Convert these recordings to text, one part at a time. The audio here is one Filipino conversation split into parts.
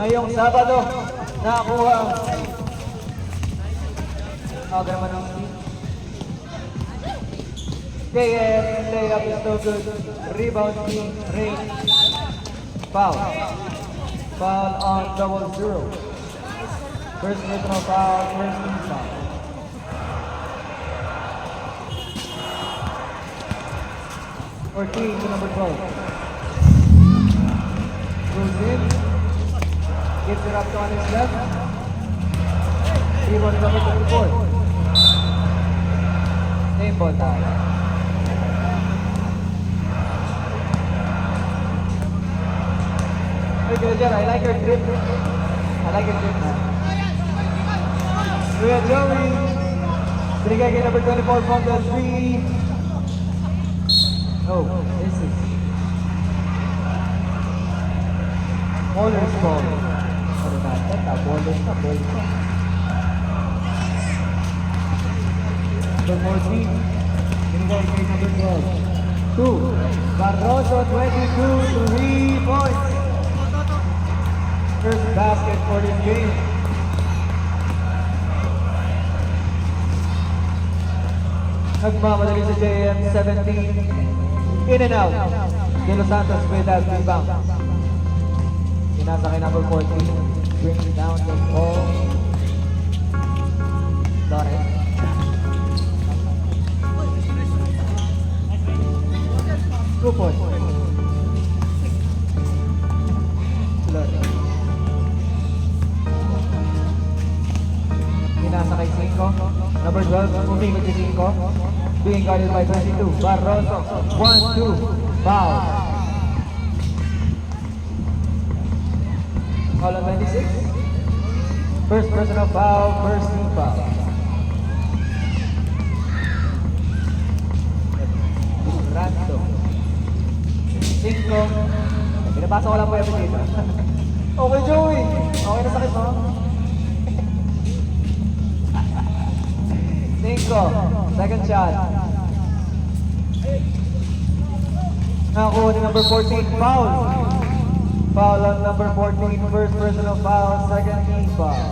ngayong Sabado nakakuha aga naman ang team. KM layup is no good. Rebound team Rain. Foul. Foul on 0-0. First personal foul, first team foul. For team to number 12. Goes in. Gives it up to on his left. Rebound number 24. Same ball tayo. Hey, Jojan, I like your trip. I like your trip, man. Kuya Joey. Binigay kay number 24 from the 3. Oh, this is Waller's ball. Ano natin? Waller's na, ball na. Number 14. Binigay kay number 12. 2. Barroso, 22, 3 points. First basket for this game. Nagmamadali sa JM 17. In and out. De Los Santos with that rebound. Pinasa kay number 14. Brings it down the ball. Lawrence. Two points. Lawrence. Pinasa kay 5. Number 12. Moving with the 5. Being guarded by 22. Barroso. 1-2. Foul. Foul on 26. First personal foul, first team foul. Rando. 5. Pinapasa ko lang po yung dito. Okay, Joey. Okay na sakit mo? 5. Second shot. Nakakuha ni number 14. Foul. Foul on number 14. First personal foul. Second team foul.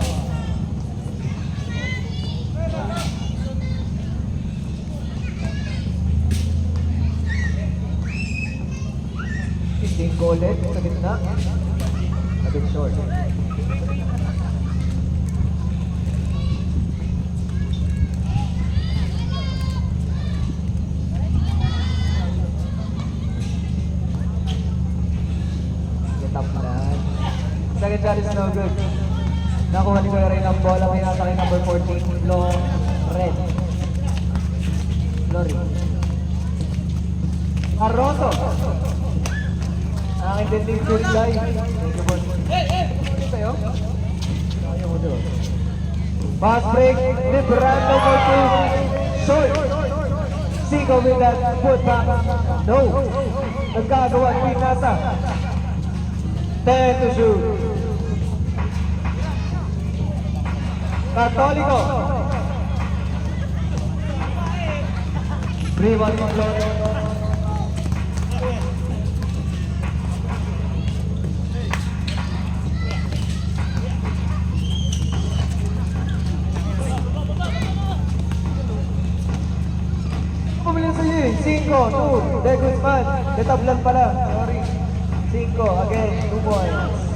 Isting ulit sa gitna. A bit short. Second shot is no good. Nakuha ni Kuya Ray ng bola. May nasa kay number 14. Loren. Lori. Arroso. Ang intending good guy. Thank you, boss. Ano sa'yo? Ayaw mo doon. Pass break. Liberando for 2. Short. Sigo with that put back. No. Nagkagawa. Pinasa. 10 to shoot. Católico. 3-1 control. Pumili sa iyo. 5, 2. De Guzman. Detablan pala. Sorry. 5. Again. 2 points.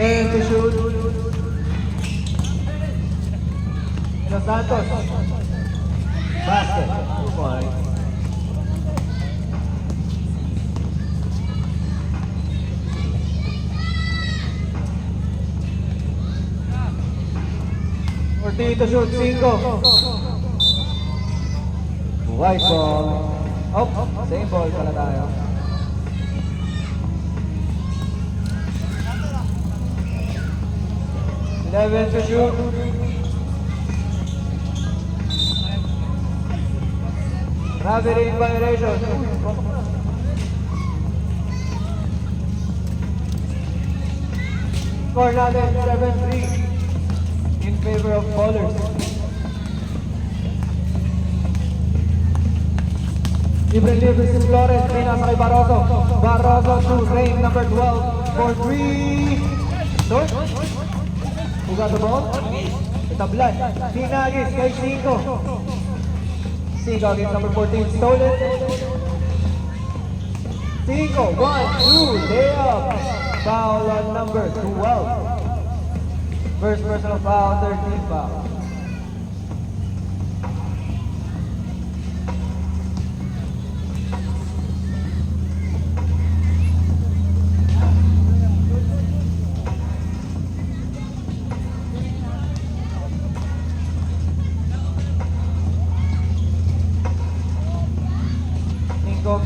And to shoot. Los Santos. Basket. 2 points. Ortiz to shoot. 5. White ball. Oh, same ball pala tayo. Eleven to shoot. Gravity in violation. Score natin 7-3 in favor. favor of bowlers. Libre si Flores, pinasa kay Barroso. Barroso to lane number 12 for 3. Short. Who got the ball? Itablan. Pinagis kay Cinco. Cinco against number 14. Stolen. Cinco. 1, 2. Layup. Foul on number 12. First personal foul, 13 foul.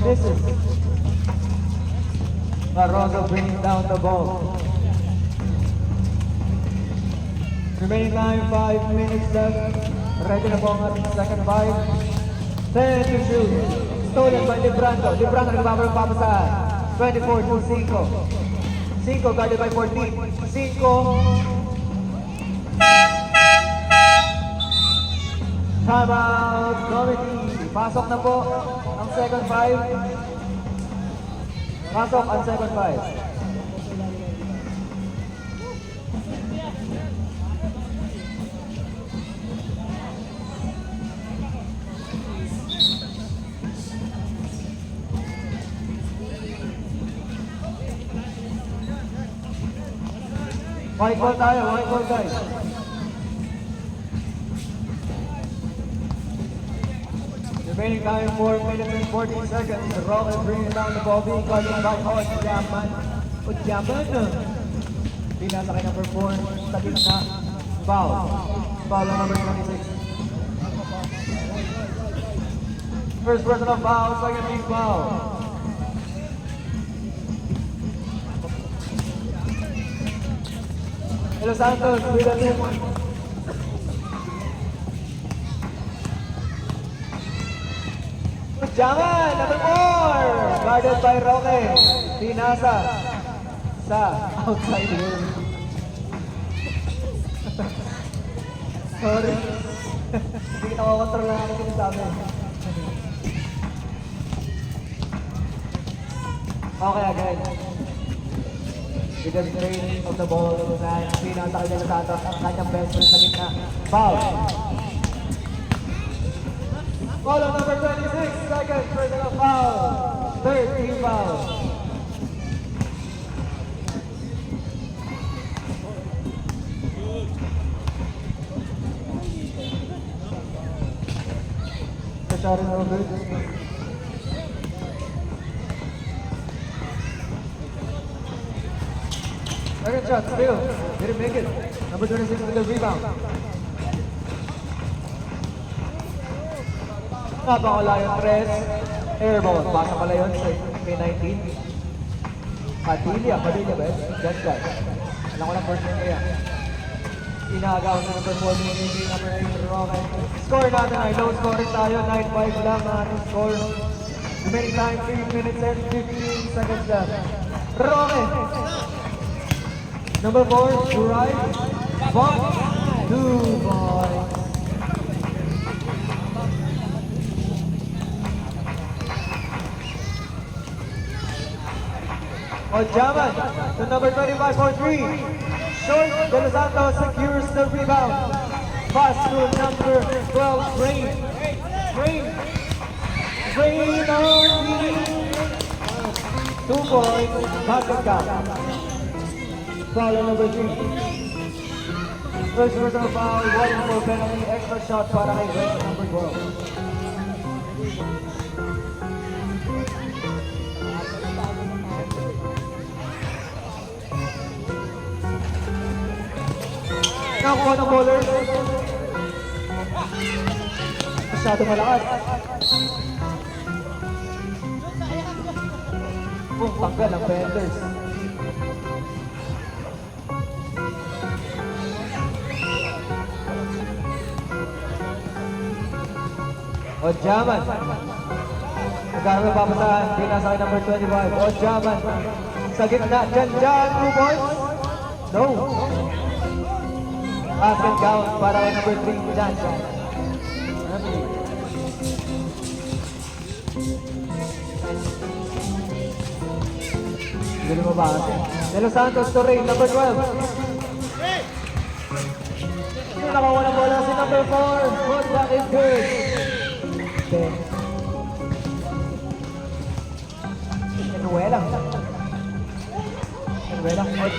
Misses. Barroso bringing down the ball. Remaining time, 5 minutes left. Ready na po ang ating second 5. 10 to shoot. Stolen by Librando. Librando nagpapasahan. 24 to 5. 5 guarded by 14. 5. Timeout committee. Pasok na po ang second 5. Pasok ang second 5. White ball tayo, white ball guys. Remaining time 4 minutes and 14 seconds. The Rockets bringing down the ball, being called by Odjaman. Pinasa kay number 4. Sa gitna. Foul. Foul on number 26. First personal foul, second team foul. De Los Santos with a 2-point. Jangan, number 4. Guarded by Roque. Pinasa sa outside rim. Sorry. Hindi kita makakontrol na natin yung sabi. Okay guys. With the straight of the ball, pinasa kay De Los Santos ang kanyang best friend sa gitna. Foul. Foul on number 26, second personal foul. Third team foul. Sharon Robert. Second shot, still. Didn't make it. Number 26 with the rebound. Napakala yung press. Airball. Pasa pala yun sa K19. Padilla ba yun? Just that. Alam ko lang first name kaya. Inagaw na number 4 ni number 8 Roque. Score natin ay low scoring tayo. 9-5 lang ang ating score. Remaining time 3 minutes and 15 seconds left. Roque. Number 4, Jurai. Box. 2 points. Odjaman to number 25 for 3. Short, De Los Santos secures the rebound. Pass to number 12, Rain. Rain on 2 points, basket count. Foul on number 3. First personal foul, 1 for penalty, extra shot para kay Rain number 12. Nakuha ng bowler. Masyado malakas. Tanggal ang Penders. Odjaman. Nagkaroon ng papasahan. Pinasa kay number 25. Odjaman. Sa gitna. Dyan. 2 points. No. Basket count para kay number 3, Jan. Hindi mo ba? De Los Santos to Ray, number 12. Nakakuha ng bola si number 4. Good, that is good. Okay. Enuela. O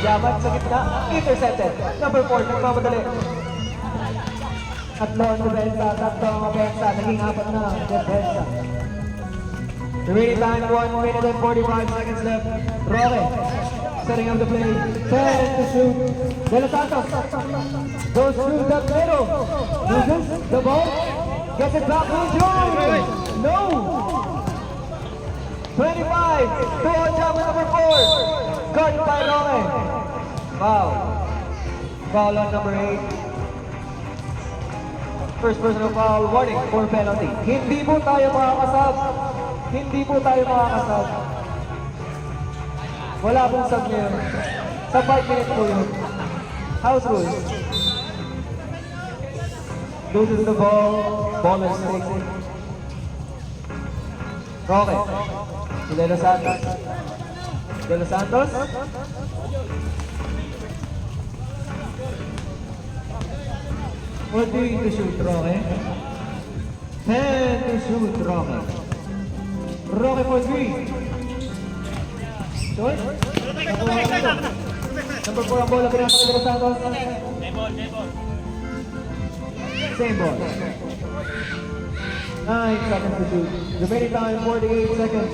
Jaman sa gitna. Intercepted. Number 4, nagmamadali. Tatlo ang depensa, tatlo ang opensa. Naging 4 na depensa. Remaining time, 1 minute and 45 seconds left. Roque, setting up the play. 10 to shoot. De Los Santos goes through the middle. Loses the ball. Gets it back to Joy. No. 25 to Ojama number 4. Guarded by Roque. Foul. Foul on number 8. First personal foul. Warning for penalty. Hindi po tayo makakasab. Hindi po tayo makakasab. Wala pong sub ngayon. Sa 5 minutes po yun. House rules. Loses the ball. Baller takes it. Roque. Si De Los Santos. De Los Santos. What do you to shoot, Roque? 10 to shoot, Roque. Roque for 3. Short. Nakuha ka ito. Number 4 ang bola, pinasa ni De Los Santos. Same ball. 9 seconds to shoot. Remaining time, 48 seconds.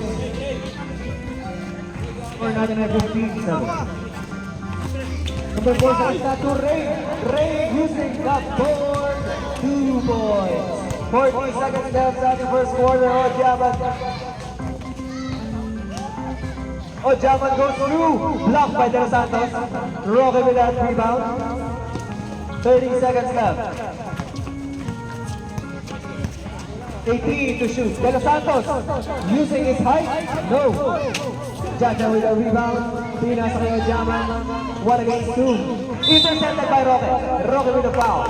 Or not in 15 seconds. Number 4 sa kanta to Ray. Ray using the board. 2 points. 40 seconds left sa ating first quarter. Ojaman goes through. Blocked by De Los Santos. Roque with that rebound. 30 seconds left. 18 to shoot. De Los Santos using his height. No. Jaja with a rebound. Pinasa kay Ojaman. 1 against 2. Intercepted by Roque. Roque with a foul.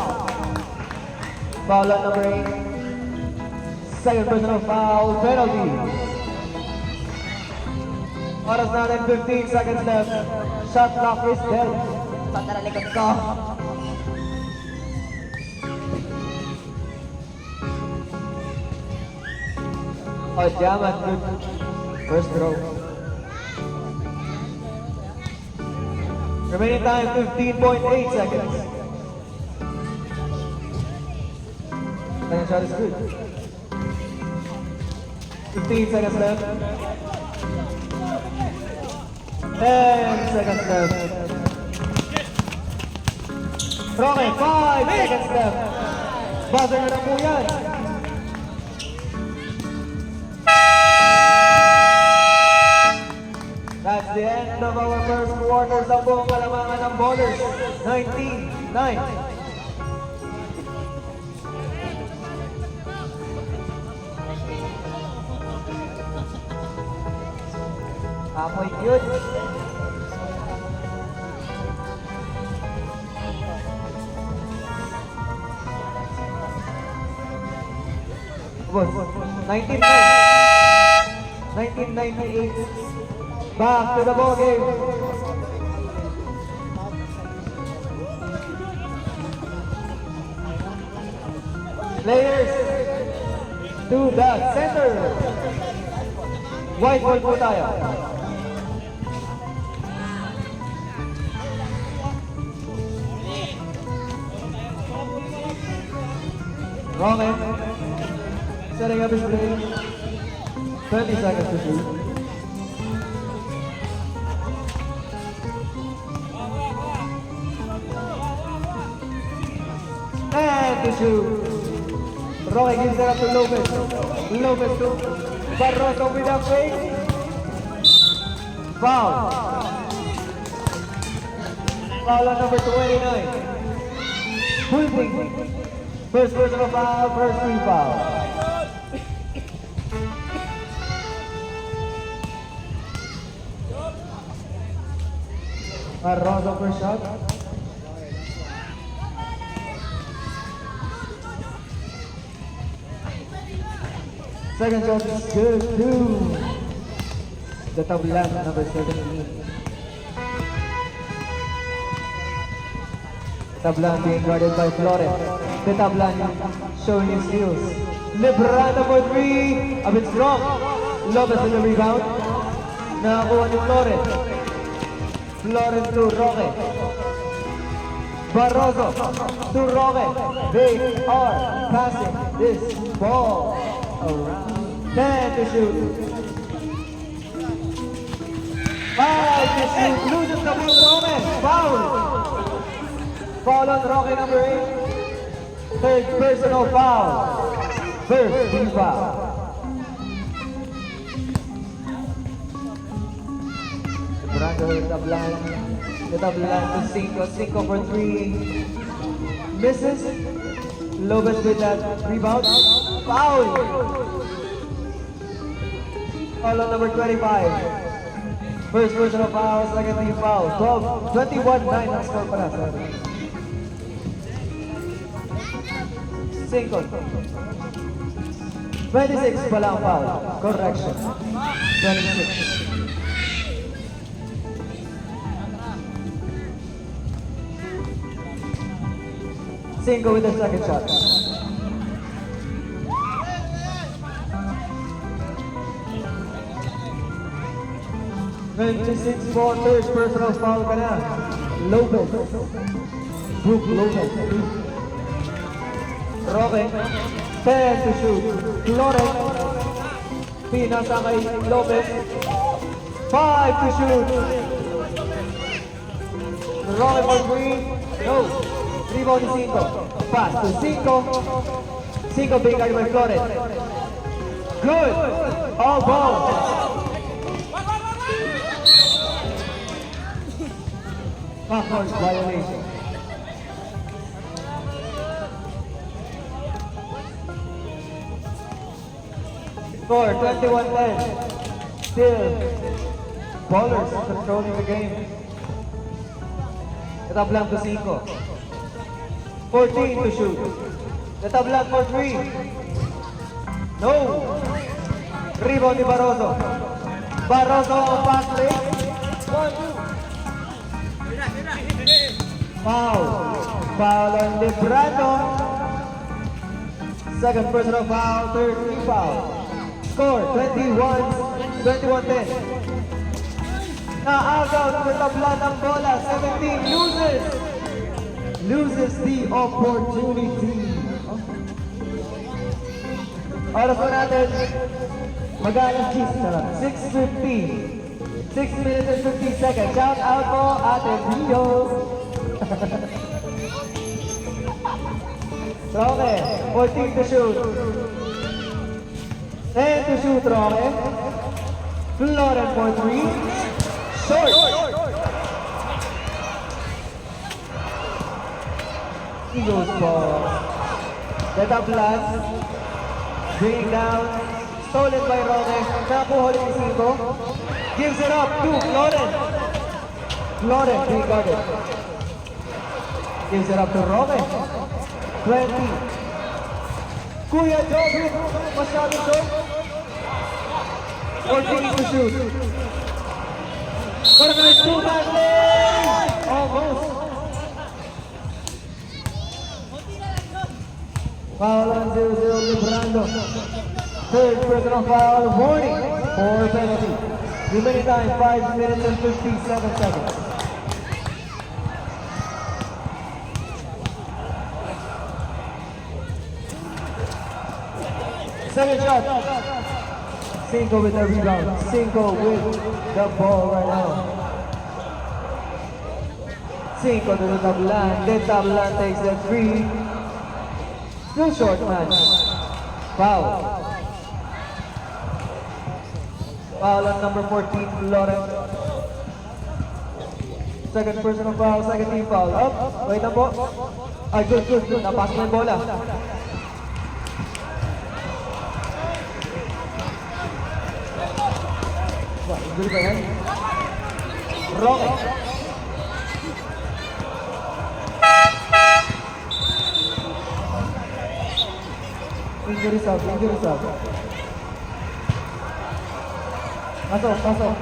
Foul on number 8. Second personal foul. Penalty. Oras natin 15 seconds left. Shot clock is dead. Saan na likod ko? Ojaman good. First throw. Remaining time 15.8 seconds. Second shot is good. 15 seconds left. 10 seconds left. Roque, 5 seconds left. Buzzer na po yan. That's the end of our first quarter. Sa buong kalamangan ng Ballers. 19-9. Amoy cute. Boss, 1998. Back to the ball game. Players to the center. White ball po tayo. Roque, setting up his play. 30 seconds to shoot. And to shoot. Roque gives it up to Lopez. Lopez to Barroso with a fake. Foul. Foul on number 29. Holding. First personal foul, first team foul. Barroso for shot. Second shot is good too. The tablan, number 17. Tablan being guarded by Flores. The tablan showing his skills. Librada for three. A bit strong. Lopez with the rebound. Nakakuha ni Flores. Flores to Roque. Barroso to Roque. They are passing this ball around. 10 to shoot. 5 to shoot. Loses the ball, Roque. Foul. Foul on Roque number 8. Third personal foul. First team foul. Brando with the blind. The tablan to Cinco. Cinco for three. Misses. Lopez with that rebound. Foul. Foul on number 25. First personal foul, second team foul. 21-9 ang score pala. Sorry. Cinco. 26 pala ang foul. Correction. 26. Cinco with the second shot. Six for third personal foul ka na. Lopez. Brook Lopez. Roque. 10 to shoot. Flores. Pinasa kay Lopez. 5 to shoot. Roque for three. No. Rebound ni Cinco. Pass to Cinco. Cinco being guarded by Flores. Good. All ball. Backcourt violation. Score 21-10. Still, Ballers controlling the game. Tablan to Cinco. 14 to shoot. The tablan for three. No. Rebound ni Barroso. Barroso on fast break. 1-2. Foul. Foul on Librado. Second personal foul, third team foul. Score 21-10. Na-out with tablan ng bola. 17 loses the opportunity. Oras po natin, mag-alas 6:50. 6 minutes and 50 seconds. Shout out po, Ate Rio. Roque, 14 to shoot. 10 to shoot, Roque. Flores for 3. Short. Eagles ball. The tablan. Bring down. Stolen by Roque. Nakuha ni Cinco. Gives it up to Flores. Flores being guarded. Gives it up to Roque. 20. Kuya Joe. Masyado short. 14 to shoot. Corner two back lane. Almost. Foul on 0-0 Librando. Third personal foul. Warning for penalty. Remaining time 5 minutes and 57 seconds. Second shot. Cinco with the rebound. Cinco with the ball right now. Cinco to the tablan. The tablan takes the three. Still short match. Foul. Foul on number 14, Flores. Second personal foul, second team foul. Up. Wait na po. Ay, good. Napasok na yung bola. Injury ba yan? Roque. Injury sub. Pasok, pasok.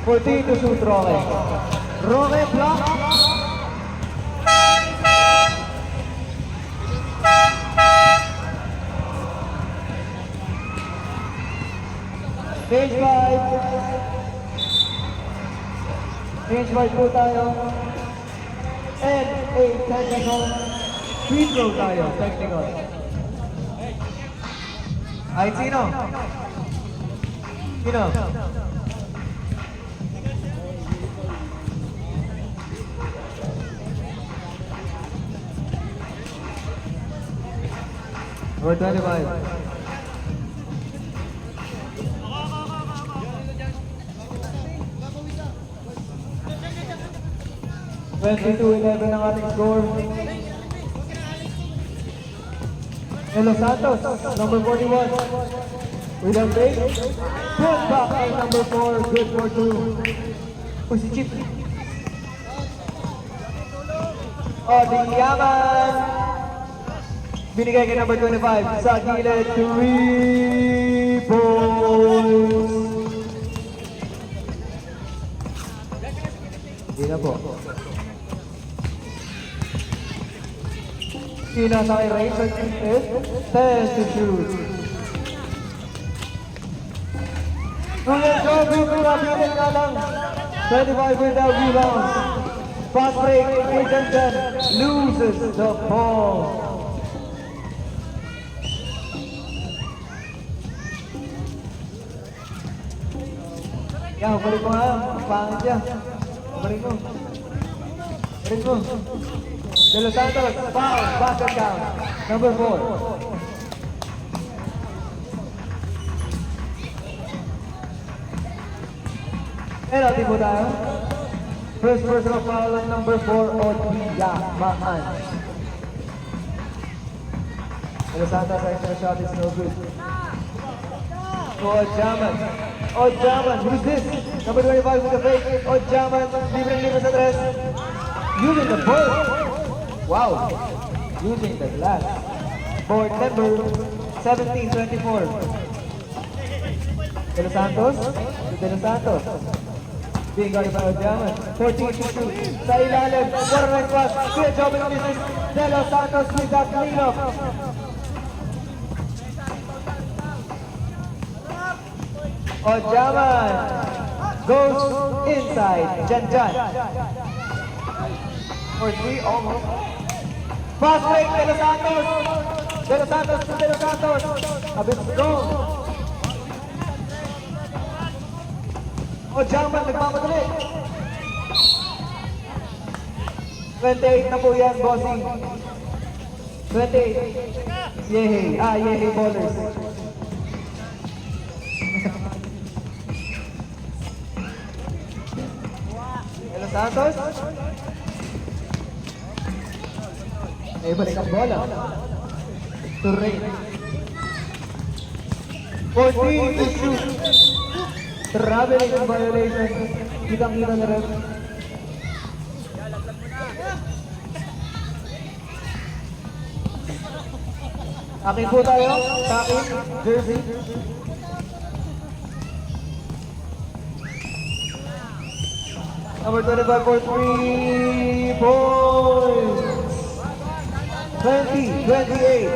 Fourteen to shoot, Roque. Roque, block. Stage 5. Stage 5 po tayo. And a technical free throw tayo. Technical. Ay, sino? Sino? Number 25. 22-11 ang ating score. Hello Santos, number 41. William Bay. Put back in number 4. Good for 2. Uy, si Chip. Oh, di Yaman. Binigay kay number 25. Sa gilid, 3 points. Hindi na po. Sina sa kay Ray, 10 to shoot. Julian Joby, pinapilit nga lang. 25 without rebound. Fast break, Christensen loses the ball. Yan, balik mo nga. Pangit yan. Balik mo. Balik mo. De Los Santos, foul, basket count, number 4. Penalty po tayo. First personal foul on number 4, Odhiyamaan. De Los Santos, extra shot is no good. Odhiyamaan. Odhiyamaan, who's this? Number 25 with the fake. Odhiyamaan, libre sa tres. Using the ball. Wow, using the glass. Board number 17-24. De Los Santos, De Los Santos. Being guarded by Odhiyamaan. 14 to shoot. Sa ilalim, what a nice pass. Good job in business. De Los Santos with that cleanup. Odhiyamaan goes inside. Jan. For 3 almost. Fast break, De Los Santos. De Los Santos to De Los Santos. A bit strong. Odhiyamaan nagmamadali. 28 na po yan, bossing. 28. Yehey. Yehey ballers. De Los Santos. Ay, balik ang bola. To Ray. 14 to shoot. Traveling in violation. Kitang-kita na rin. Akin po tayo. Sa akin. Jersey. Number 25 for 3 points. 20-28.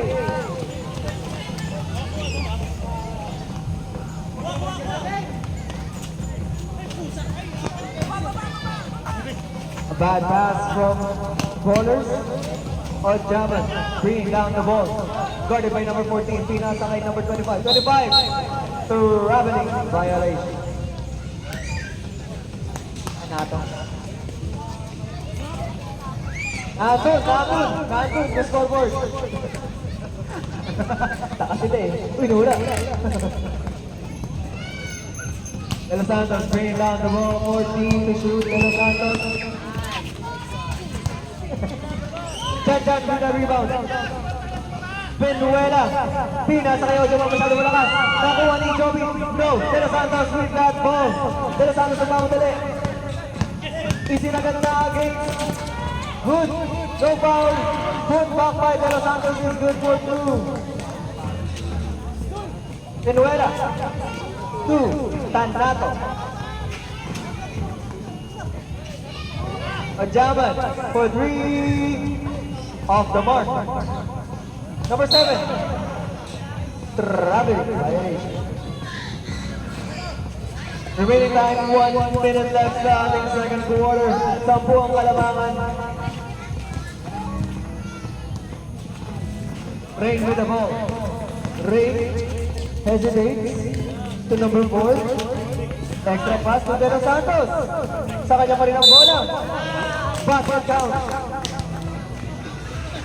A bad pass from ballers. Odhiyamaan bringing down the ball. Guarded by number 14. Pinasa kay number 25. 25. Traveling violation. Natong. Natong, the scoreboard. Takas sila eh. Uy, nula. De Los Santos bringing down the ball. 14 to shoot. De Los Santos. Jan with the rebound. Penuela. Pinasa kayo, Joman masyado malakas. Nakuha ni Joby. No, De Los Santos with that ball. De Los Santos nagmamadali. Isinagad na against. Good. No foul. Put back by De Los Santos is good for 2. Penuela. 2. Tanato. Ajaman for 3. Off the mark. Number 7. Travis. Remaining time, 1 minute left sa ating second quarter. 10 ang kalamangan. Rain with the ball. Rain hesitates to number 4. Extra pass to De Los Santos. Sa kanya pa rin ang bola. Backward count.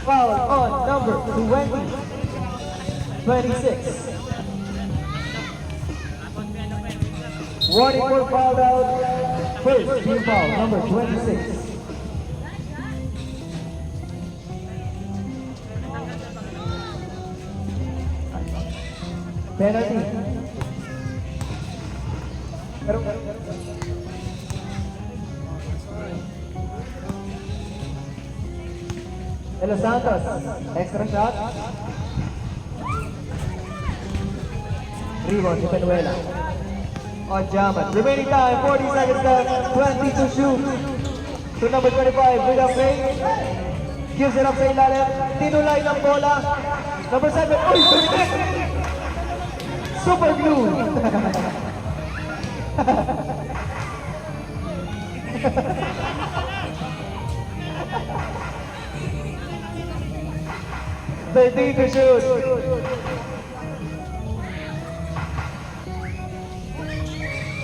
Foul on number 26. Warning for foul out. First team foul, number 26. Penalty. Pero De Los Santos, extra shot. Rebound si Penuela. On Jaman. Remaining time, 40 seconds left, 20 to shoot. To number 25, with a fake. Gives it up sa ilalim. Tinulay ng bola. Number 7, uy, sumitik! Super glue! They need to shoot.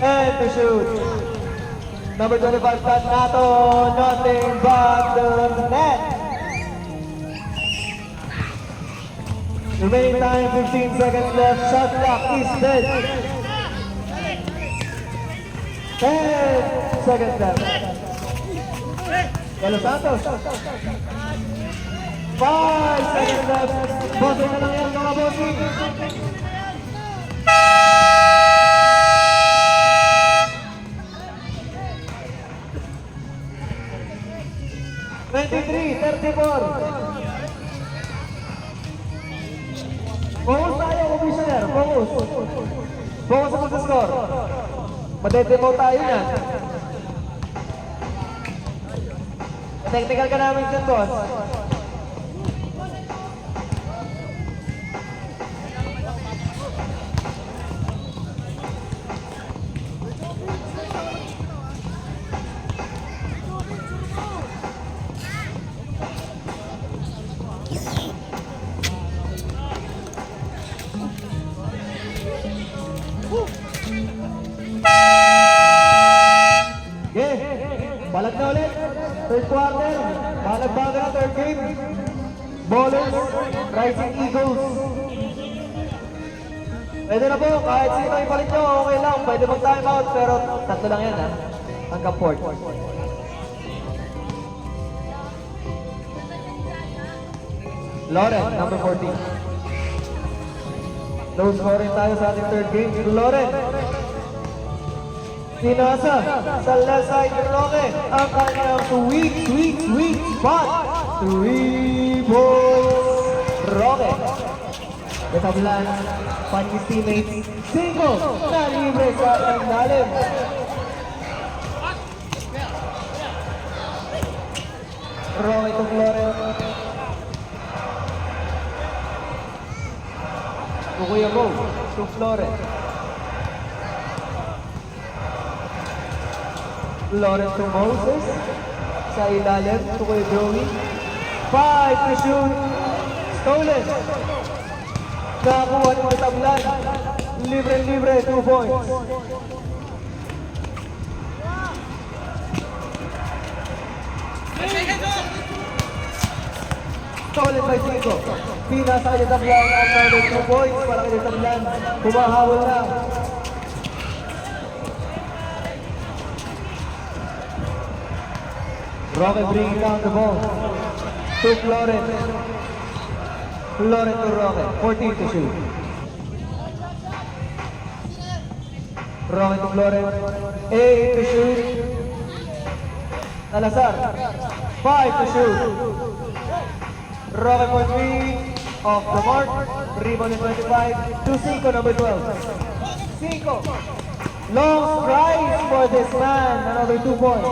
And to shoot. Number 25, Tanato, nothing but the net. Remaining time, 15 seconds left. Shot clock is dead. 10 seconds left. De Los Santos. 5 seconds left. Bossing na lang yan mga bossing. Focus tayo, commissioner. Focus. Focus sa mag-score. Madedemo tayo yan. Technical ka namin dyan, boss. Balag na ulit. Third quarter. Balag-baga na third game. Ballers, Rising Eagles. Pwede na po, kahit sino ipalit nyo, okay lang. Pwede mag-time out, pero tatlo lang yan ha. Hanggang 4. Loren, number 14. Low scoring tayo sa ating third game. Loren. Pinasa sa left side ni Roque ang kanyang sweet spot. 3 balls. Roque. Katablan, pan his teammates. 5 na libre sa ilalim. Roque to Flores. Kukuya Bo to Flores. Lawrence to Moses. Sa ilalim, to kay Joey. 5 to shoot. Stolen. Nakakuha ng matablan. Libre, 2 points. Stolen by Chico. Pinasa kay Tablan. Another 2 points para kay Tablan. Humahawal na. Roque bringing down the ball to Flores. Floren to Roque, 14 to shoot. Roque to Floren, 8 to shoot. Salazar, 5 to shoot. Roque for 3, off the mark. Rebound in 25 to Cinco, number 12. Cinco, long stride for this man, another 2 points.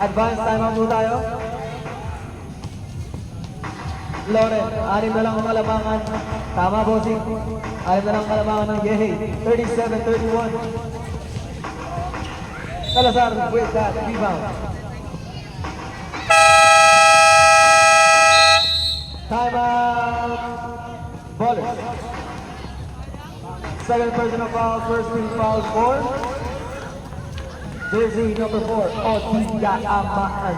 Advance timeout po tayo. Loren, 6 na lang ang kalamangan. Tama, bossing. 6 na lang ang kalamangan ng Yehe. 37-31. Salazar with that rebound. Timeout. Ballers. Second personal foul, first team foul for jersey number 4, Otida Amaan.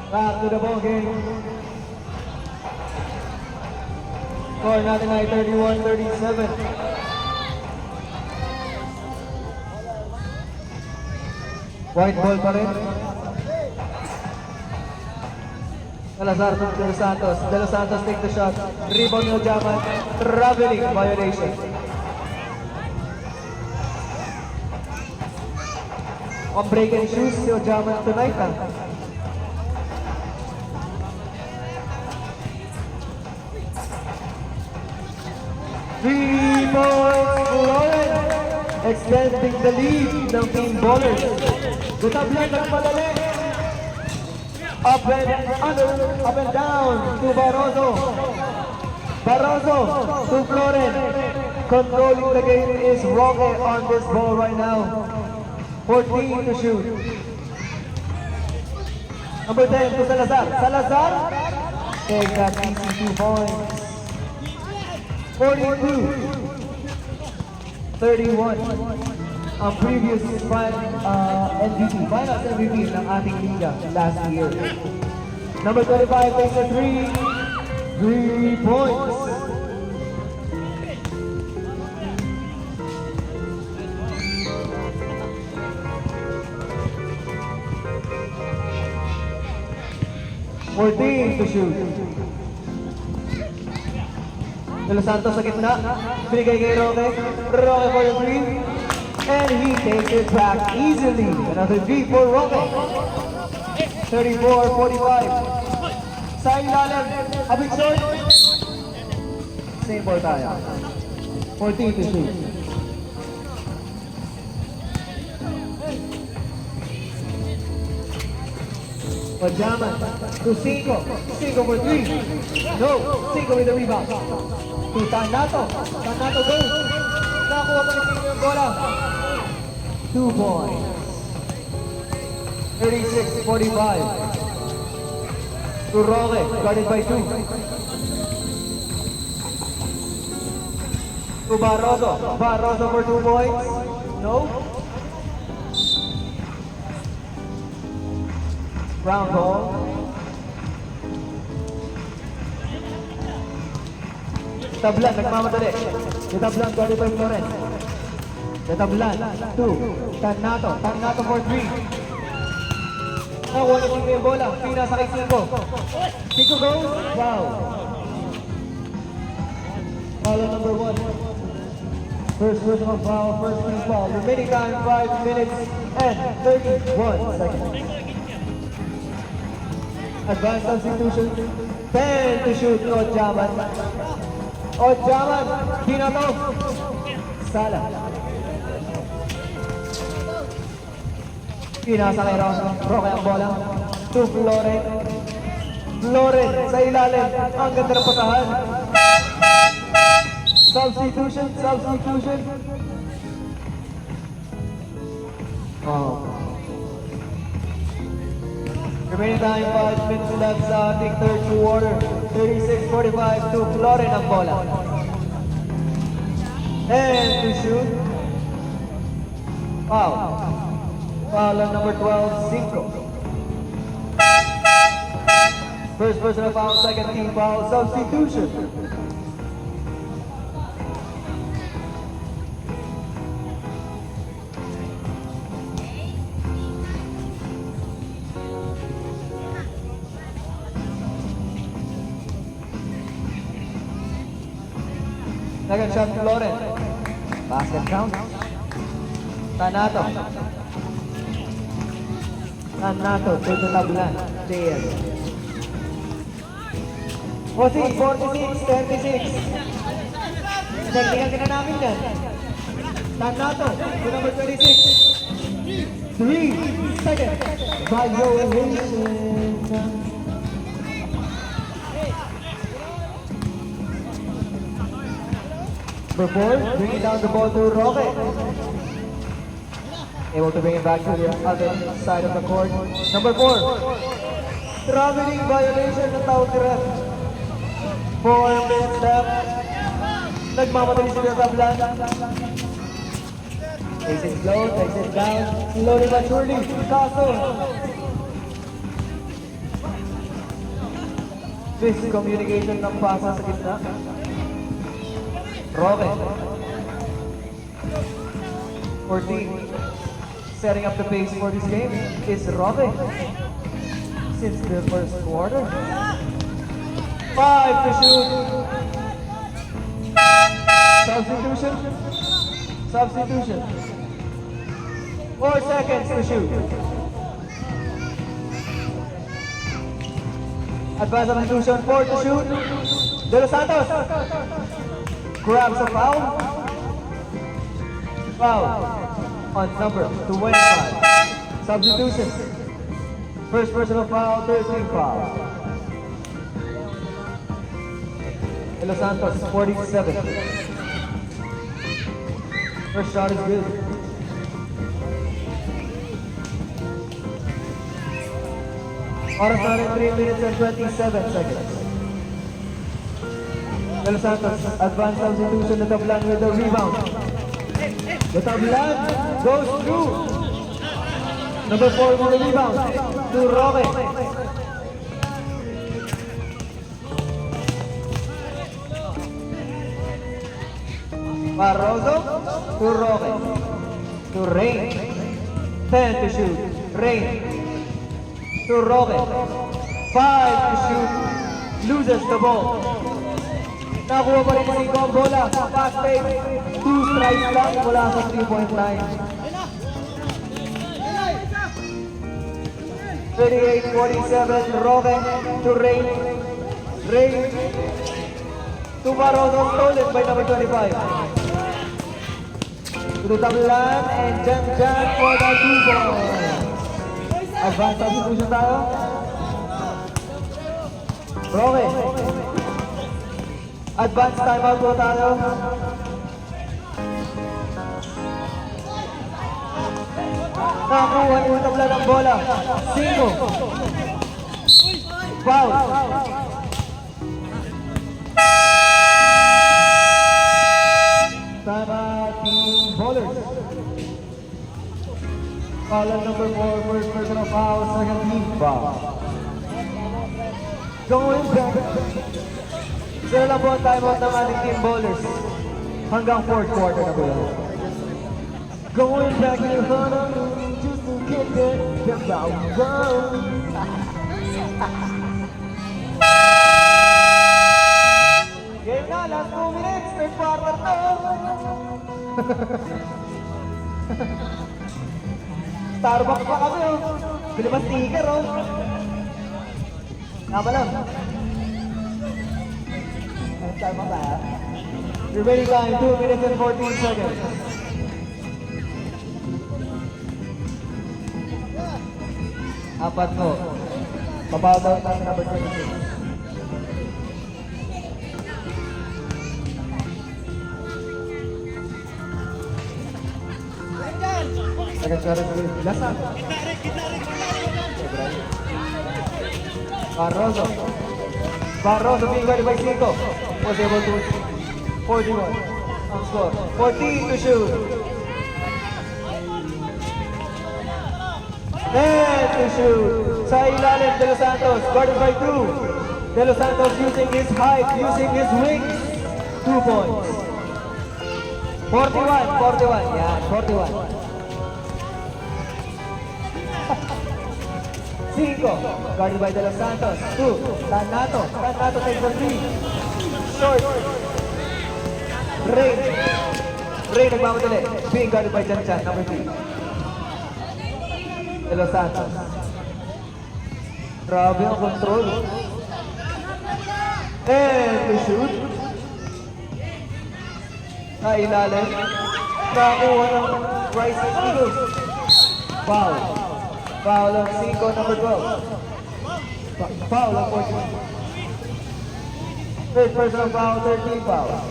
Back to the ball game. Score natin ay 31-37. White ball pa rin. Salazar to De Los Santos. De Los Santos take the shot. Rebound ni Ojaman. Traveling violation. On break and shoes si Ojaman tonight. 3 points, Floren, extending the lead ng Team Ballers. Gutablan ng madali. Up and down to Barroso. Barroso to Floren. Controlling the game is Roque on this ball right now. 14 to shoot. Number 10 to Salazar. Salazar, take that easy 2 points. 42-31 ang previous MVP, finals MVP ng ating liga last year. Number 25 takes a 3 points. To shoot. De Los Santos sa gitna, binigay kay Roque. Roque for the 3, and he takes it back easily. Another 3 for Roque. 34-45. Sa ilalim, abig short. Same ball tayo. 14 to shoot. Ojaman to Cinco. Cinco for 3. No, Cinco with the rebound. To Tanato. Tanato goes. Nakuha pa ni Cinco yung bola. 2 points. 36-45. To Roque, guarded by 2. To Barroso. Barroso for 2 points. No. Round ball. Tablan, nagmamadali. Tablan, guarded by Floren. Tablan, 2. Tanato. Tanato for 3. Nakuha na Cinco yung bola. Pinasa kay Cinco. Cinco goes. Wow. Foul number 1. First personal foul, first team foul. Remaining time 5 minutes and 31 seconds. Advanced substitution. 10 to shoot. Ojaman. Ojaman. Pinato. Sala. Pinasa kay Roque ang bola. To Floren. Floren sa ilalim. Ang ganda ng pasahan. Substitution. Remaining time 5 minutes left sa ating third quarter. 36-45 to Floren ang bola. And to shoot. Foul on number 12, Cinco. First personal foul, second team foul, substitution. Second shot to Loren. Basket count. Tanato. Tanato to the tablan. There. 46, 36. Technical ka na namin yan. Tanato to number 26. 3 seconds. Violation. Number 4, bringing down the ball to Roque. Able to bring it back to the other side of the court. Number 4, traveling violation ng tawag ni ref. 4 minutes left. Nagmamadali sila sa tablan. Takes it slow, takes it down. Slowly but surely, Kaso. Miscommunication ng pasa sa gitna. Roque. 14. Setting up the pace for this game is Roque. Since the first quarter. 5 to shoot. Substitution. Substitution. 4 seconds to shoot. Advance substitution. 4 to shoot. De Los Santos. Grabs a foul. Foul on number 25. Substitution. First personal foul, 13 foul. De Los Santos, 47. First shot is good. Oras na rin 3 minutes and 27 seconds. De Los Santos, advanced substitution na tablan with the rebound. The tablan goes through. Number 4 with the rebound to Roque. Barroso to Roque. To Rain. 10 to shoot. Rain. To Roque. 5 to shoot. Loses the ball. Nakuha pa rin si Kong bola. Fast take. 2 strikes lang mula sa 3-point line. 38-47. Roque to Rain. Rain to Barroso. Stolen by number 25. To the tablan and Jan for the 2 ball. Advance substitution tayo. Roque. Advance timeout po tayo. Nakuha ni tabla ng bola. 5. Foul. Tama team bowlers. Foul on number 4, first personal foul, second team foul. Going back. Sila lang po ang timeout ng ating team bowlers. Hanggang 4th quarter na po yan. Going back in Honolulu just to get the foul. Game na, last 2 minutes, 3rd quarter na. Starbucks pa kami oh. Bili pa sticker oh. Tama lang. Starbucks tayo. Remaining time, 2 minutes and 14 seconds. Apat mo. Pabaw daw tayo number 26. Second shot is good. Lasa. Barroso. Barroso being guarded by Cinco. Was able to 41 on score. 14 to shoot. 10 to shoot. Sa ilalim, De Los Santos, guarded by 2. De Los Santos using his height, using his wings. 2 points. 41. Yan, 41. 5. Guarded by De Los Santos. 2. Tanato takes the 3. Short. Ray nagmamadali. Being guarded by Jan Chan, number 3. De Los Santos. Grabe ang control. And we shoot. Sa ilalim. Nakuha ng Rice Eagles. Foul. Foul on 5, number 12. Foul on 14. Third personal foul, 13 foul.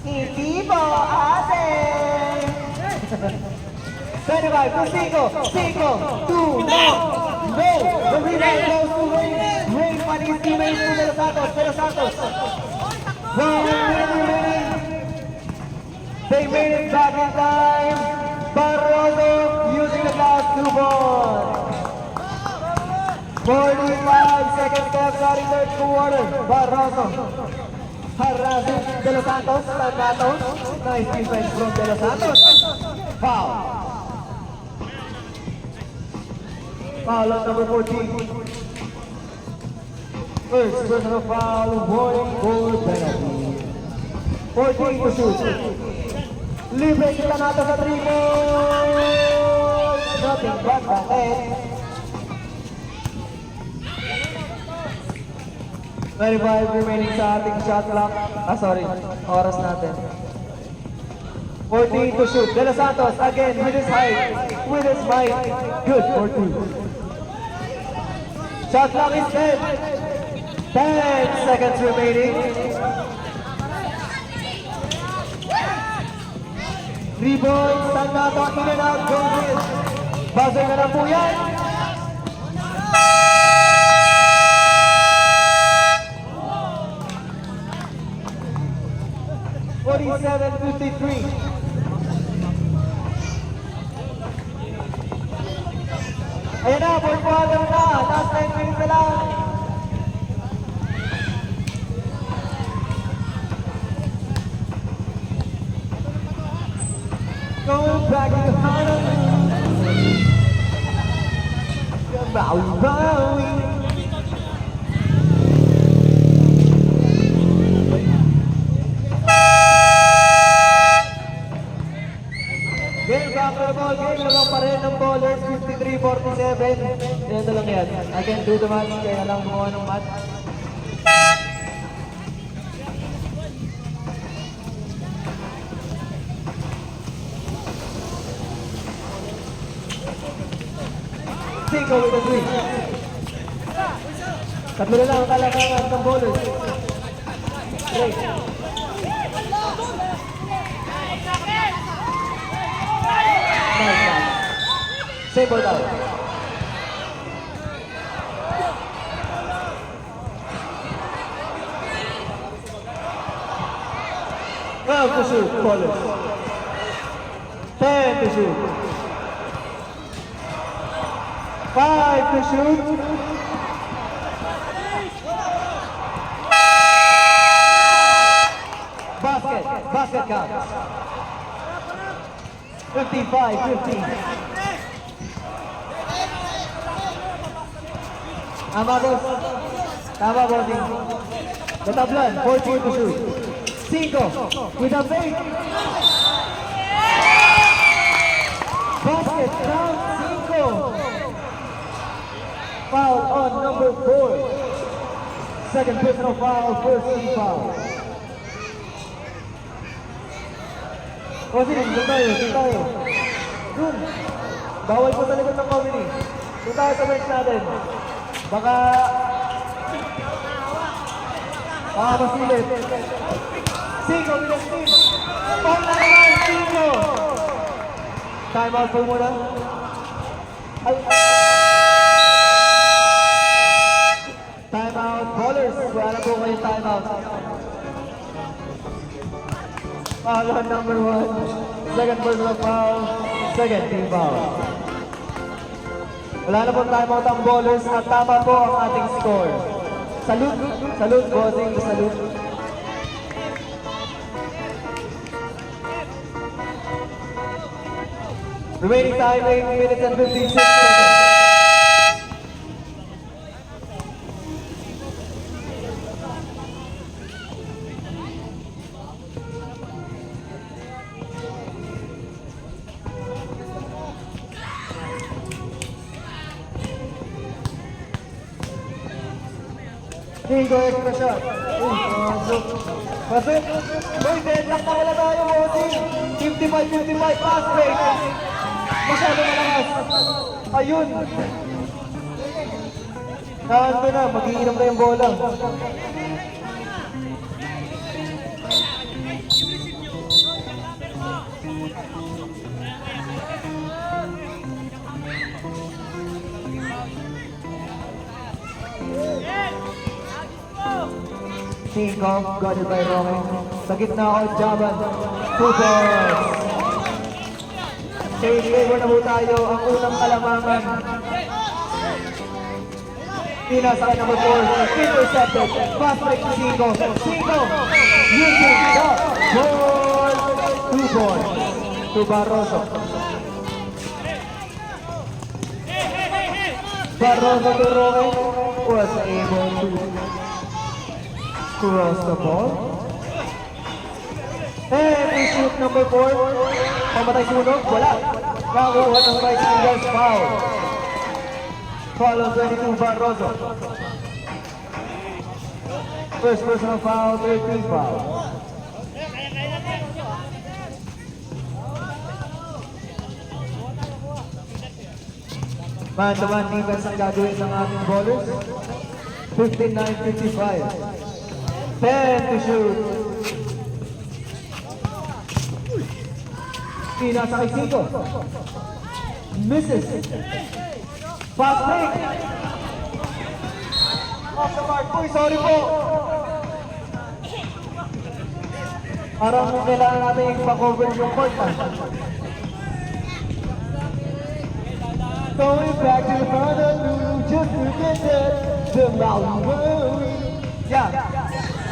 Hindi po, ate! 25 to 5, 2, no! The rebound goes to Rain. Rain finding his teammates to De Los Santos. De Los Santos. 1 minute remaining. They made it back in time. Barroso using the last 2 points. 45 seconds left starting third quarter. Barroso harassing De Los Santos. Tanato. Nice defense from De Los Santos. Foul. Foul on number 14. First personal foul, warning goal penalty. 14 to shoot. Libre si Tanato sa 3 points. Nothing but the net. 25 remaining sa ating shot clock. Oras natin. 14 to shoot. De Los Santos again with his height, with his might. Good for 2. Shot clock is dead. 10 seconds remaining. Rebound, Tanato, in and out, goes in. Buzzer na po yan. .47-53. Ayan na, fourth quarter na. Last 9 minutes na lang. Go back to the Honolulu. Bawi. Game back to the ball game. Lamang pa rin ng ballers. 53-47. Ito lang yan. I can do the match. Kaya lang gumawa ng match. Cinco with the 3. Tatlo na lang ang kalakangan ng ballers. Great. Nice shot. Save ball down. Well to shoot, ballers. 10 to shoot. 5 to shoot. Basket counts. 55-15. Tama, boss. Tama, bossing. Natablan, 14 to shoot. 5 with a fake. Basket count, 5. Foul on number 4. Second personal foul, first team foul. Bossing, doon tayo. Doon. Bawal po sa likod ng comedy. Doon tayo sa bench natin. Baka masilip. 5 with a steam. Ball na naman, 5. Time out po muna. Time out, ballers. Wala po kayo time out. Foul on number 1. Second personal foul. Second team foul. Wala na po timeout ang ballers at tama po ang ating score. Salute, salute, bossing, salute. Remaining time, 8 minutes and 56 seconds. Nico, extra shot. Pasok. Boy, deadlock na wala tayo, bossing. 55-55, pass break. Masyado malakas. Ayun. Nando na, mag-iinom na yung bola. Cinco, guarded by Roque. Sa gitna ako, Jaban. 2 balls. Change favor na po tayo. Ang unang kalamangan. Pinasa kay number 4. Intercepted. Fast break to Cinco. Cinco. Using the ball. 2 balls. To Barroso. Barroso to Roque. Was able to cross the ball. And we shoot number 4. Pamatay sunog. Wala. Nakuha ng right fingers foul. Foul on 22, Barroso. First personal foul, 13 foul. Man-to-man defense ang gagawin ng ating ballers. 59-55. 10 to shoot. Pinasa kay Cinco. Misses. Fast break. Off the mark. Uy, sorry po. Parang kailangan natin ipa-cover yung court. Going back to the Honolulu just to get the mountain road. Yeah.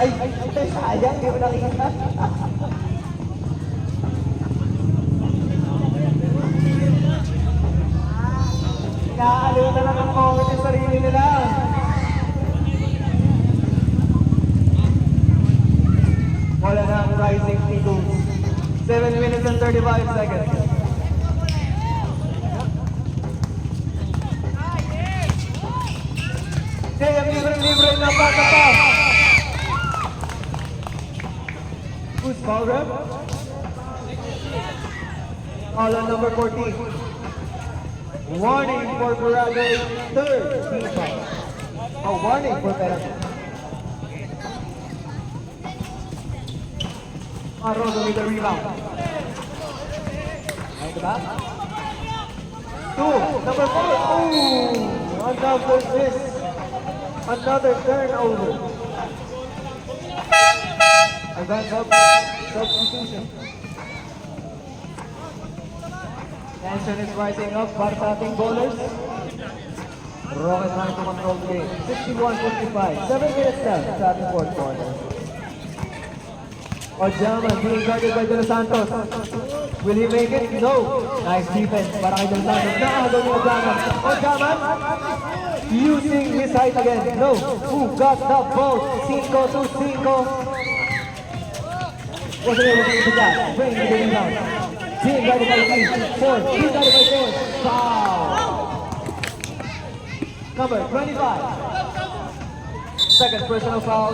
Ay, sayang, di ba nakikita? Inaaliw na lang ang comment yung sarili nila. Wala na ang rising Eagles. 7 minutes and 35 seconds. JM libre na pa. Who's foul rep? All on number 14. Warning for Barangay, third team foul. A warning for Barangay. Barroso with the rebound. Right the back. 2, number 4. Ooh, another miss. Another turnover. Advance substitution. Tension is rising up para sa ating bowlers. Roque trying to control the game. 61-55. 7 minutes left sa ating fourth quarter. Ojaman being guarded by De Los Santos. Will he make it? No. Nice defense para kay De Los Santos. Nakahagaw ni Ojaman. Ojaman using his height again. No. Who got the ball? 5-5. Wasn't able to get that. Bring the rebound. Being guarded by 4. Being guarded by 4. Foul. Number 25. Second personal foul.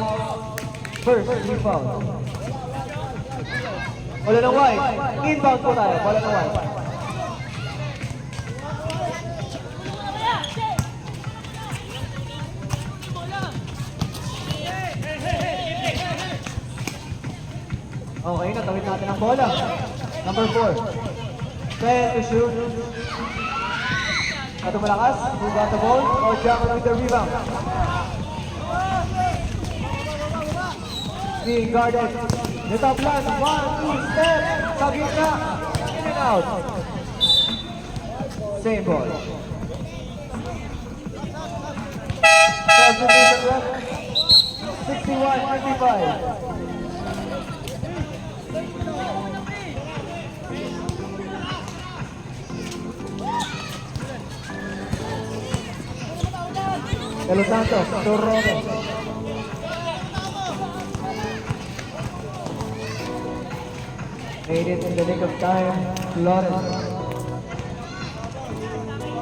First team foul. Wala ng white. Inbound po tayo. Wala ng white. Okay, natawid natin ang bola. Number 4. 10 to shoot. Ato malakas. Who got the ball? Ojaman with the rebound. Being guarded. The top line. 1, 2, step. Sa gitna. In and out. Same ball. substitution ref. 61-55. De Los Santos, Torrones. Made it in the nick of time, Lawrence.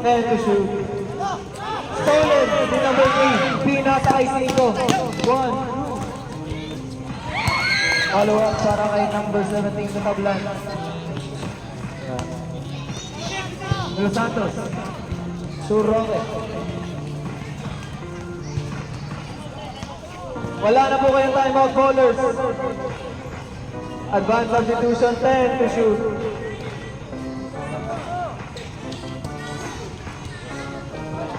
10 to shoot. Stolen, the number 3, pinasa kay 5. 1. Follow up para kay number 17 sa tablan. De Los Santos, Torrones. Wala na po kayong timeout, ballers. Advanced substitution, 10 to shoot.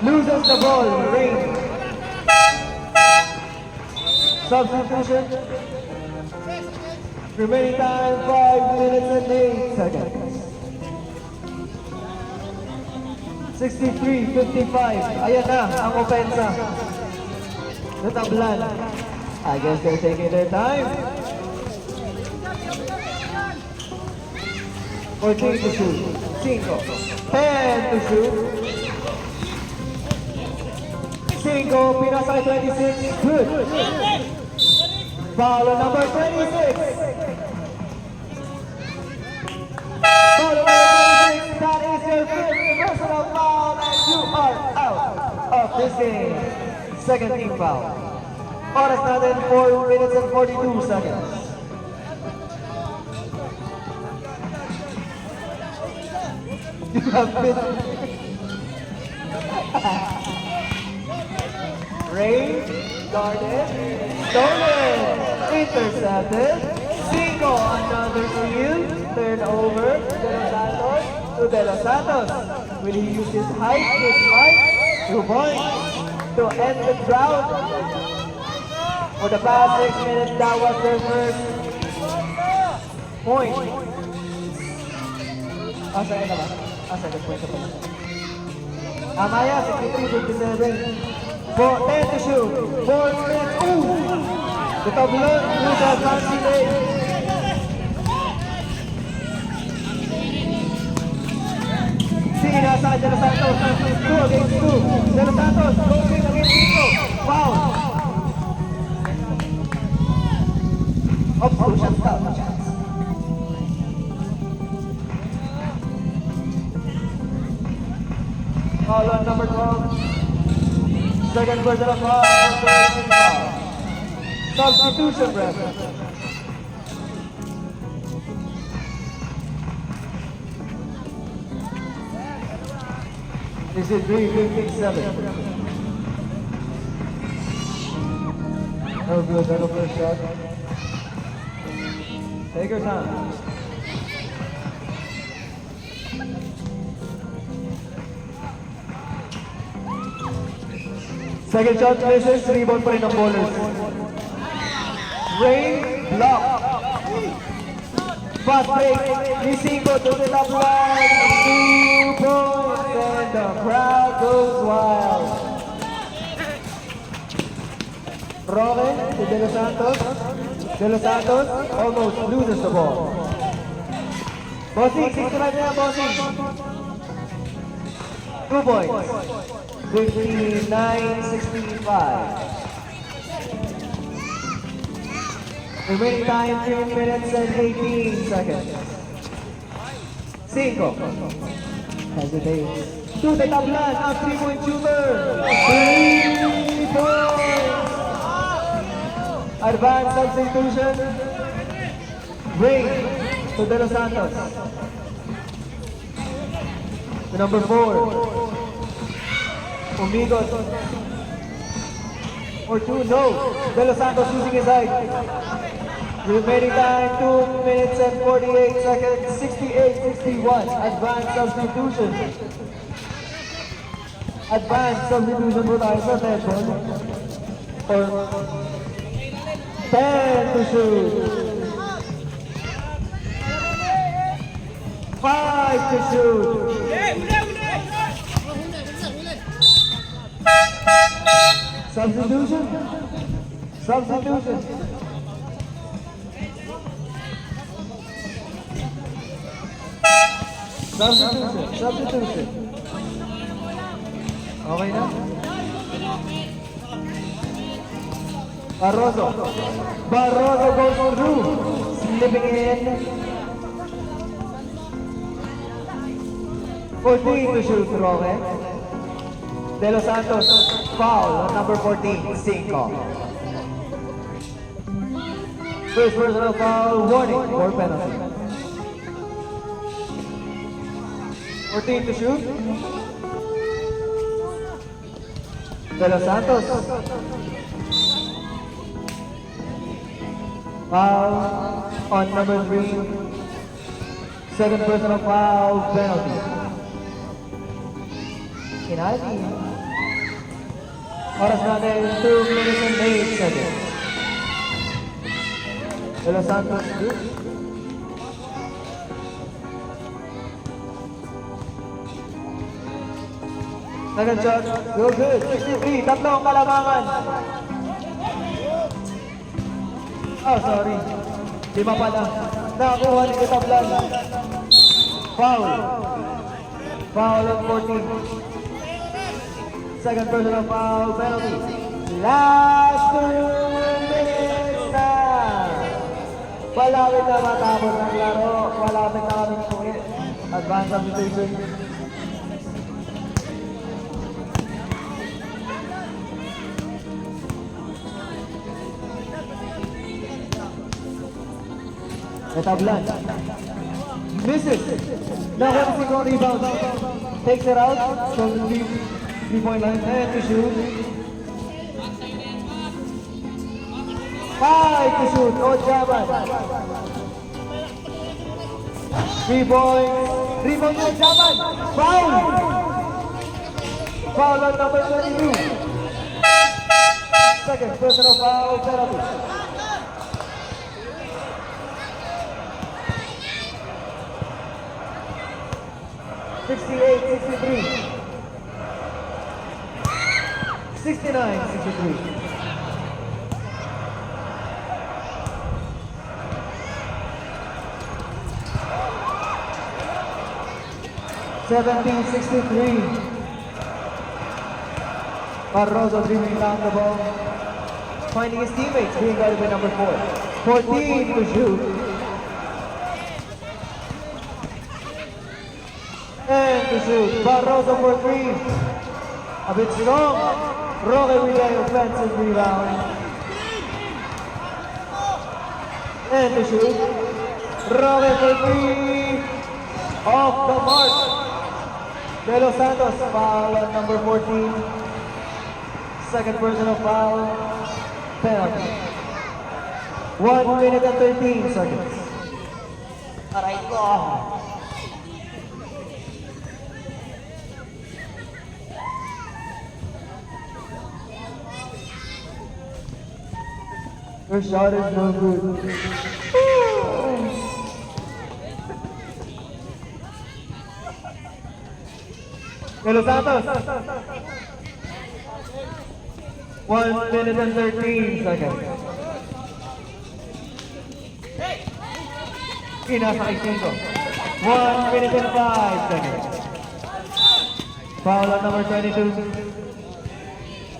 Loses the ball, Rain. Substitution. Remaining time, 5 minutes and 8 seconds. 63-55. Ayan na ang opensa. Natablan. I guess they're taking their time. 14 to shoot. 5. 10 to shoot. 5. Pinasa kay 26. Good. Foul on number 26. Foul on number 26. That is your fifth personal foul and you are out of this game. Second team foul. Oras natin 4 minutes and 42 seconds. You have been Rain, guarded, stolen, intercepted, 5, another steal, turnover, De Los Santos to De Los Santos. Will he use his height, his might, 2 points to end the drought? For the past 6 minutes, that was their first point. Second naman. Second point na pala. Amaya, 63-57. 10 to shoot. 4 minutes. Ooh! The tabulon, Lucas Mancile. Sige, nasa De Los Santos. 2 against 2. De Los Santos, closing against 5. Wow! Oh, shot stop. Foul on number 12. Second personal foul. Substitution ref. This is 3-15-7. No good, no first shot. Take your time. Second shot misses, rebound pa rin ang ballers. Rain, block. Fast break, Nisico to the top line. 2 points and the crowd goes wild. Roque to De Los Santos. De Los Santos almost loses the ball. Bossing, 69 na yan, Bossing. 2 points. 59-65. Remaining time 3 minutes and 18 seconds. 5. Hesitates. To the tablan, a 3-point shooter. 3 points. Advanced substitution. Rain to De Los Santos. The number 4. Umigos. Or 2, no. De Los Santos using his height. Remaining time 2 minutes and 48 seconds. 68-61. Advanced substitution. Advanced substitution po tayo sa tension. Or 10 to shoot. 5 to shoot. 6 Substitution. Substitution. Substitution. Okay na? Barroso. Barroso goes through. Slipping in. 14 to shoot, Roque. De Los Santos, foul on number 14, Cinco. First personal foul, warning for penalty. 14 to shoot. De Los Santos. Foul on number 3. Second personal foul, penalty. Penalty. Oras natin, 2 minutes and 8 seconds. De Los Santos good. Second shot, go good. 63, tatlong kalamangan. Oh, sorry. 5 pala. Nakakuha ni Kitablan. Foul. Foul on 14. Second personal foul, penalty. Last 2 minutes na. Malapit na matapos ng laro. Malapit na kaming puwi. Advance substitution. Kitablan. Misses. Nakuha si Kong rebound. Takes it out from the 3-point line and to shoot. 5 to shoot. No Jaban. 3 points. Rebound no Jaban. Foul. Foul on number 22. Second personal foul penalty. (68-63). 69-63. (17-63). Barroso dribbling down the ball, finding his teammates, being guarded by number 4. 14 to shoot. And to shoot. Barroso for 3. A bit strong. Roque with the offensive rebound. And to shoot. Roque for 3. Off the mark. De Los Santos, foul on number 14. Second personal foul. Penalty. 1 minute and 13 seconds. Aray ko. Your shot is no good. De Los Santos. 1 minute and 13 seconds. Inasa kay Cinco. 1 minute and 5 seconds. Foul on number 22.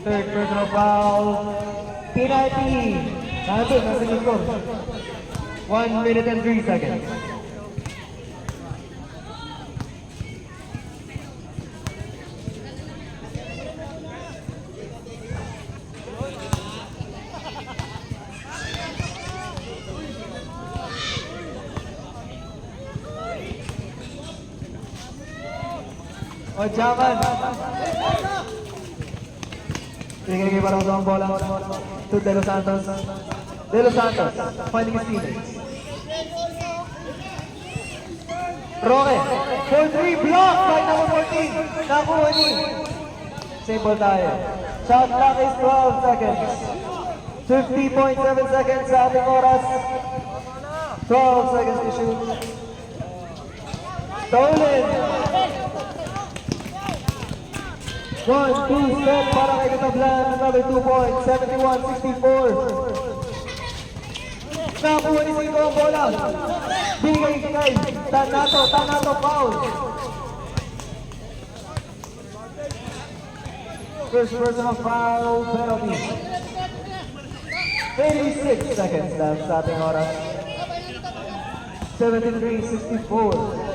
Third personal foul. Penalty. Nasa score. 1 minute and 3 seconds. O Jaman. Tingin para sa bola to De Los Santos. De Los Santos finding his teammates. Roque for 3, blocked by number 14. Nakuha ni. Same ball tayo. Shot clock is 12 seconds. 50.7 seconds sa ating oras. 12 seconds to shoot. Stolen. 1-2 set para kay Katablan. Another 2 points. 71-64. Nakuha ni Sito ang bola. Binigay kay Tanato. Tanato foul. First personal foul penalty. 86 seconds left sa ating oras. 73-64.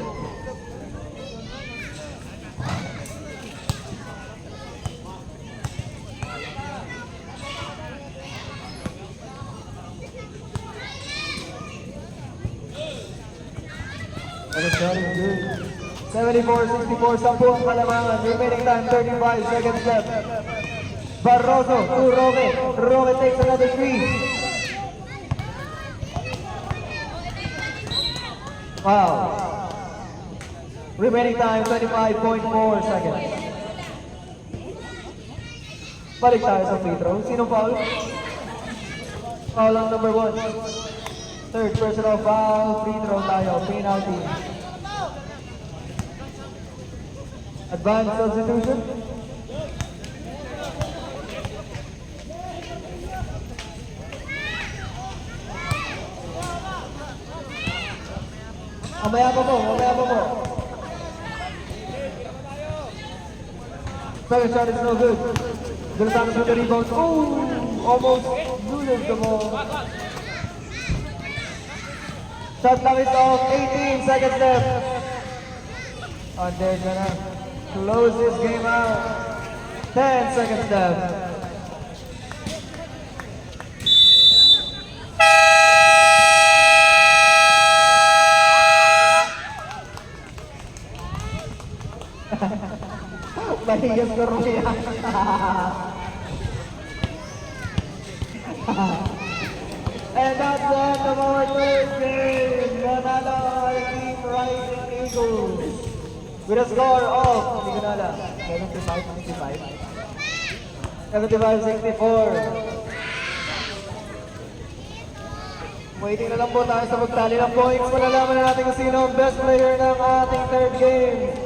That is good. 74-64, 10 ang kalamangan. Remaining time, 35 seconds left. Barroso to Roque. Roque takes another 3. Wow. Remaining time, 25.4 seconds. Balik tayo sa free throw. Sino foul? Foul ang number 1. Third personal foul, free throw tayo, penalty. Advanced substitution. Mamaya pa po. Second shot is no good. Gonzalez with the rebound. Ooh, almost loses the ball. Shot clock is off, 18 seconds left. And they're gonna close this game out. 10 seconds left. Mahigas ko rin yan. And that's the end of our third game. Nanalo ang Team Rising Eagles with a score of 75-65. 75-64. Waiting na lang po tayo sa magtali ng points. Malalaman na natin kung sino ang best player ng ating third game.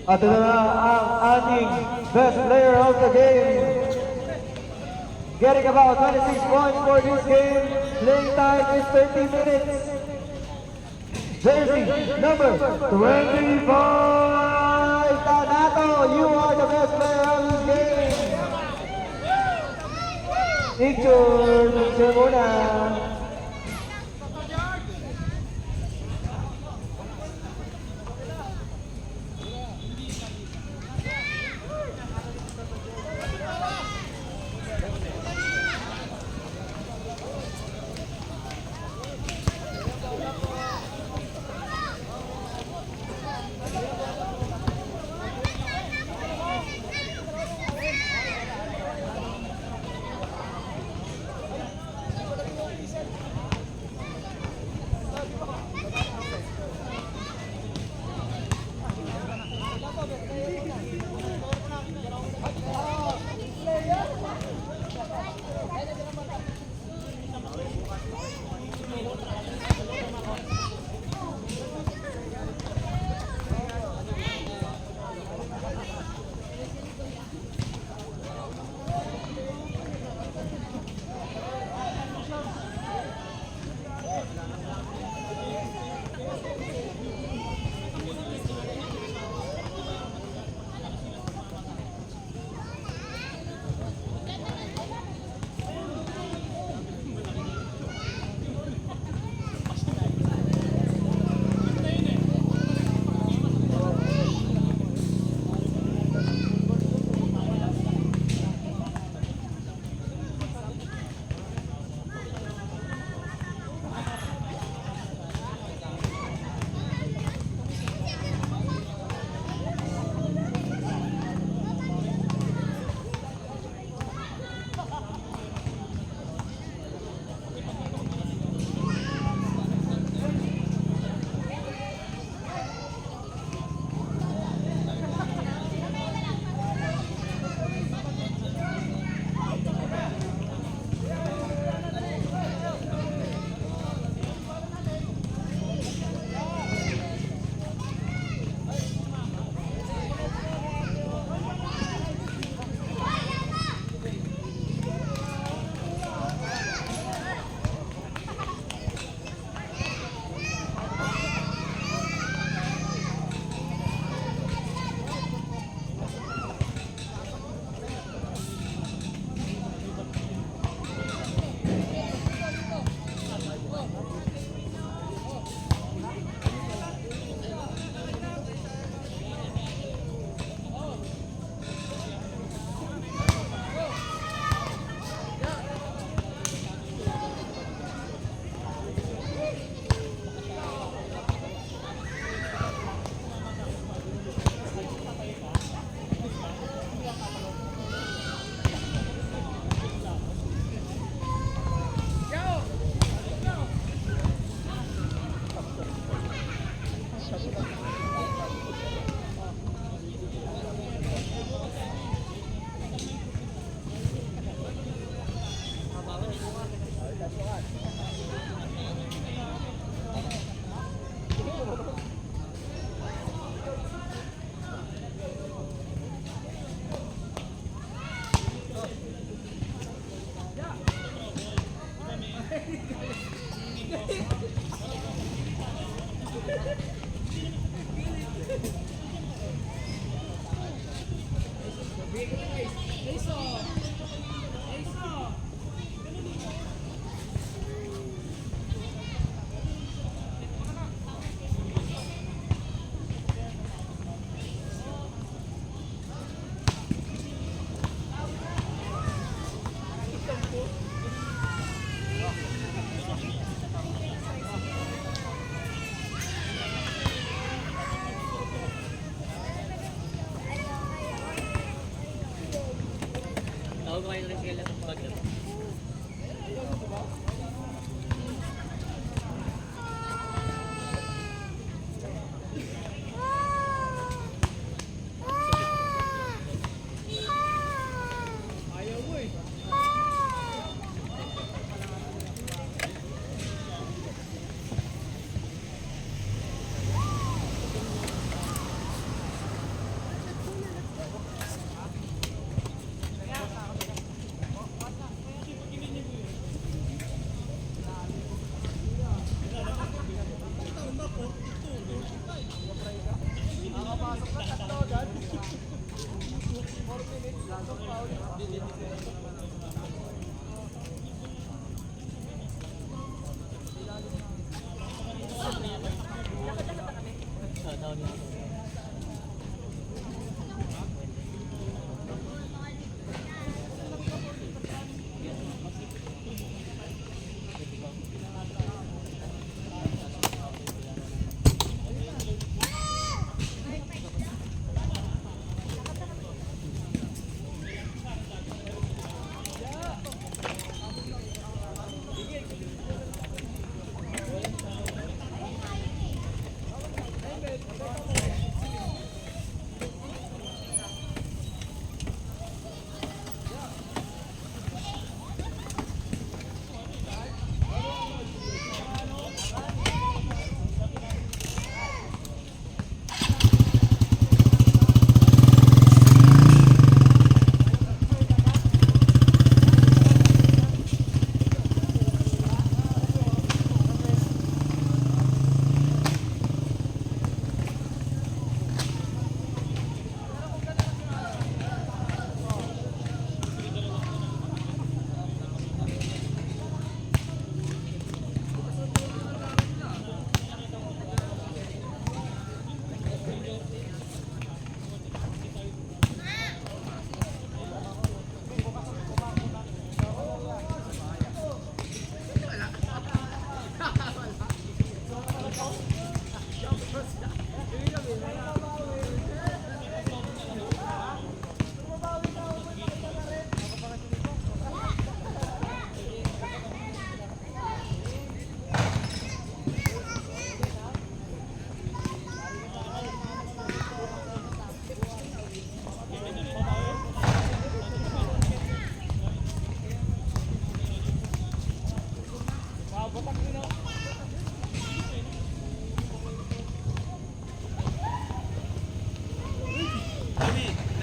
At ito na ang ating best player of the game. Getting about 26 points for this game. Playing time is 30 minutes. Jersey number 25, Tanato, you are the best player of this game. Picture muna.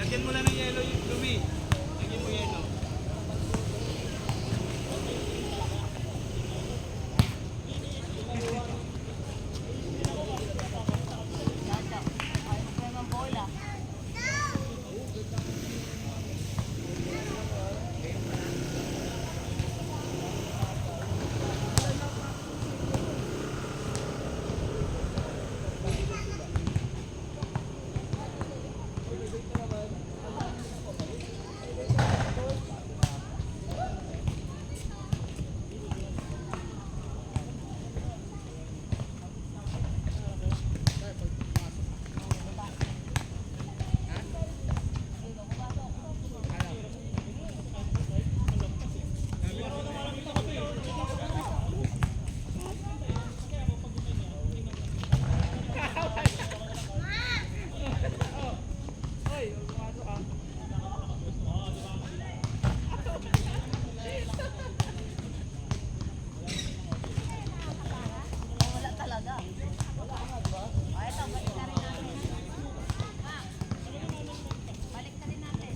Lagyan mo na ng yellow yung Louie. Lagyan mo yellow. Wala talaga. Ay, ito, balik na rin natin. Balik na rin natin.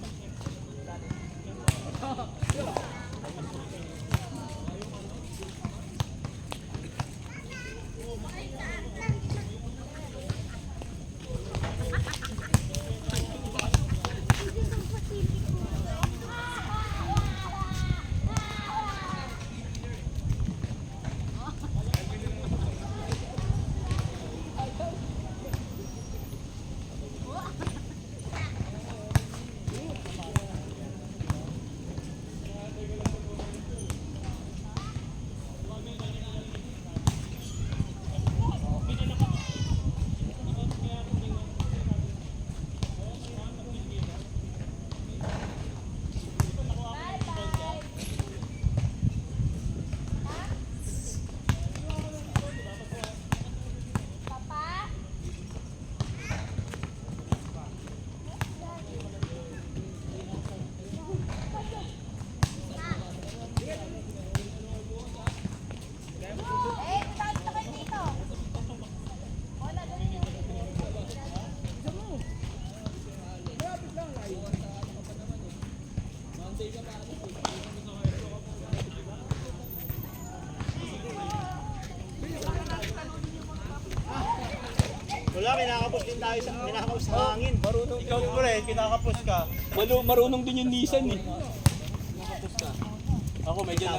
Wala, kinakapos din tayo sa kinakapos sa hangin. Marunong Ikaw pre, kinakapos ka. Marunong din yung Nissan eh. Ako medyo